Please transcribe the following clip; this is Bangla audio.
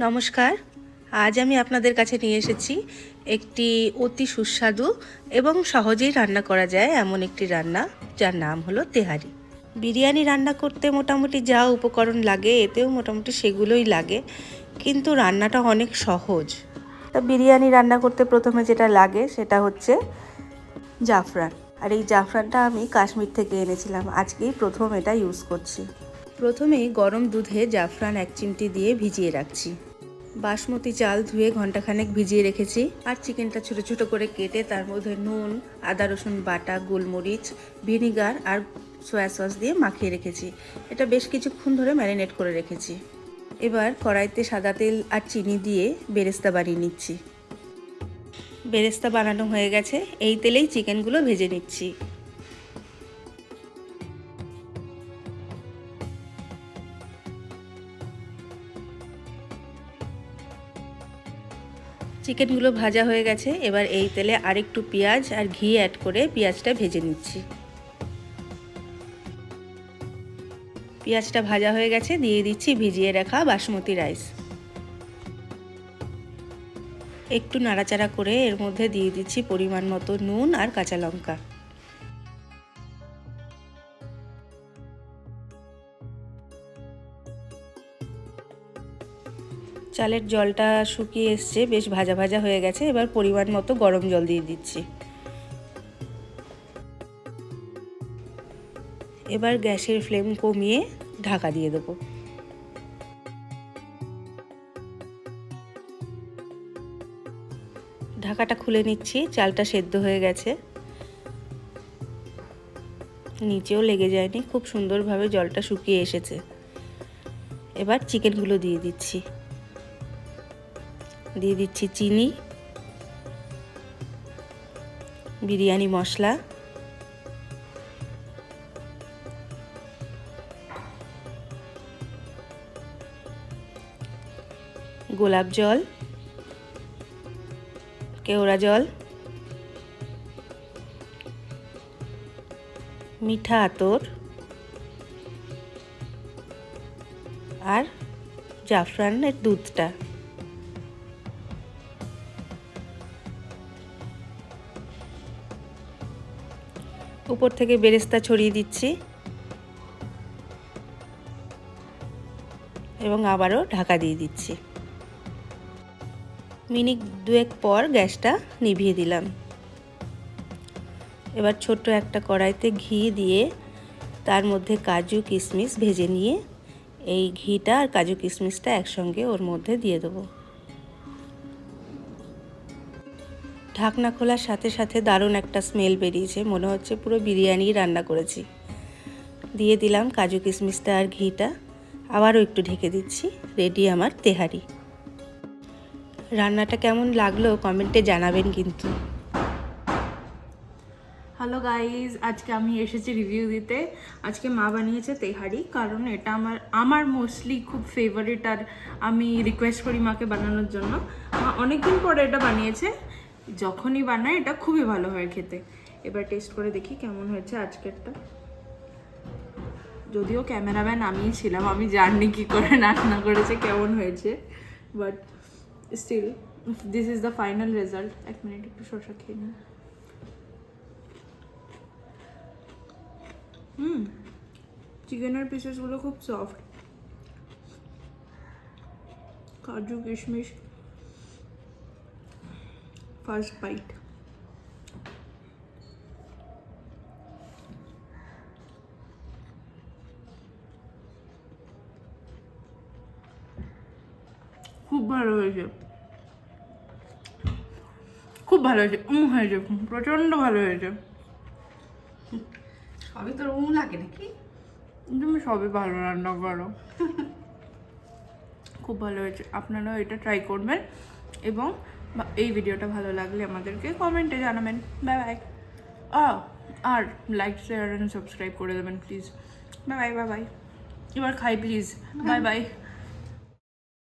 নমস্কার, আজ আমি আপনাদের কাছে নিয়ে এসেছি একটি অতি সুস্বাদু এবং সহজেই রান্না করা যায় এমন একটি রান্না, যার নাম হলো তেহারি। বিরিয়ানি রান্না করতে মোটামুটি যা উপকরণ লাগে এতেও মোটামুটি সেগুলোই লাগে, কিন্তু রান্নাটা অনেক সহজ। তা বিরিয়ানি রান্না করতে প্রথমে যেটা লাগে সেটা হচ্ছে জাফরান। আর এই জাফরানটা আমি কাশ্মীর থেকে এনেছিলাম, আজকেই প্রথম এটা ইউজ করছি। প্রথমেই গরম দুধে জাফরান 1 চিমটি দিয়ে ভিজিয়ে রাখছি। বাসমতি চাল ধুয়ে ঘন্টাখানেক ভিজিয়ে রেখেছি। আর চিকেনটা ছোট ছোট করে কেটে তার মধ্যে নুন, আদা রসুন বাটা, গোলমরিচ, ভিনিগার আর সয়া সস দিয়ে মাখিয়ে রেখেছি। এটা বেশ কিছুক্ষণ ধরে ম্যারিনেট করে রেখেছি। এবার কড়াইতে সাদা তেল আর চিনি দিয়ে বেরেস্তা বানিয়ে নিচ্ছি। বেরেস্তা বানানো হয়ে গেছে, এই তেলেই চিকেনগুলো ভেজে নিচ্ছি। চিকেনগুলো ভাজা হয়ে গেছে, এবার এই তেলে আরেকটু পেঁয়াজ আর ঘি অ্যাড করে পেঁয়াজটা ভেজে নিচ্ছি। পেঁয়াজটা ভাজা হয়ে গেছে, দিয়ে দিচ্ছি ভিজিয়ে রাখা বাসমতি রাইস। একটু নাড়াচাড়া করে এর মধ্যে দিয়ে দিচ্ছি পরিমাণ মতো নুন আর কাঁচা লঙ্কা। চালের জলটা শুকিয়ে এসছে, বেশ ভাজা ভাজা হয়ে গেছে। এবার পরিমাণ মতো গরম জল দিয়ে দিচ্ছি। এবার গ্যাসের ফ্লেম কমিয়ে ঢাকা দিয়ে দেবো। ঢাকাটা খুলে নিচ্ছি, চালটা সেদ্ধ হয়ে গেছে, নিচেও লেগে যায়নি, খুব সুন্দরভাবে জলটা শুকিয়ে এসেছে। এবার চিকেনগুলো দিয়ে দিচ্ছি। দিয়ে দিচ্ছি চিনি, বিরিয়ানি মশলা, গোলাপ জল, কেওড়া জল, মিঠা আতর আর জাফরানের দুধটা। উপর থেকে বেরেস্তা ছড়িয়ে দিচ্ছি এবং আবারও ঢাকা দিয়ে দিচ্ছি। মিনিট 2 পর গ্যাসটা নিভিয়ে দিলাম। এবার ছোট্ট একটা কড়াইতে ঘি দিয়ে তার মধ্যে কাজু কিশমিশ ভেজে নিয়ে এই ঘিটা আর কাজু কিশমিশটা একসঙ্গে ওর মধ্যে দিয়ে দেবো। ঢাকনা খোলার সাথে সাথে দারুণ একটা স্মেল বেরিয়েছে, মনে হচ্ছে পুরো বিরিয়ানি রান্না করেছি। দিয়ে দিলাম কাজু কিশমিশটা আর ঘিটা, আবারও একটু ঢেকে দিচ্ছি। রেডি আমার তেহারি। রান্নাটা কেমন লাগলো কমেন্টে জানাবেন কিন্তু। হ্যালো গাইজ, আজকে আমি এসেছি রিভিউ দিতে। আজকে মা বানিয়েছে তেহারি, কারণ এটা আমার মোস্টলি খুব ফেভারিট, আর আমি রিকোয়েস্ট করি মাকে বানানোর জন্য। মা অনেকদিন পরে এটা বানিয়েছে, যখনই বানায় এটা খুবই ভালো হয় খেতে। এবার টেস্ট করে দেখি কেমন হয়েছে আজকেরটা। যদিও ক্যামেরাম্যান আমিই ছিলাম, আমি জানি কি করে রান্না করেছে, কেমন হয়েছে, but still this is the final result. 1 minute একটু শসা খেয়ে নিই। চিকেনের পিসেসগুলো খুব সফট, কাজু কিশমিশ ফার্স্ট বাইট। খুব ভালো হয়েছে, খুব ভালো হয়েছে, হয়েছে, প্রচণ্ড ভালো হয়েছে। সবই তোর লাগে নাকি? তুমি সবই ভালো রান্না করো। খুব ভালো হয়েছে, আপনারাও এটা ট্রাই করবেন এবং এই ভিডিওটা ভালো লাগলে আমাদেরকে কমেন্টে জানাবেন। Bye bye. আর লাইক, শেয়ার অ্যান্ড সাবস্ক্রাইব করে দেবেন please. Bye bye. Bye bye. এবার খাই প্লিজ। Bye by.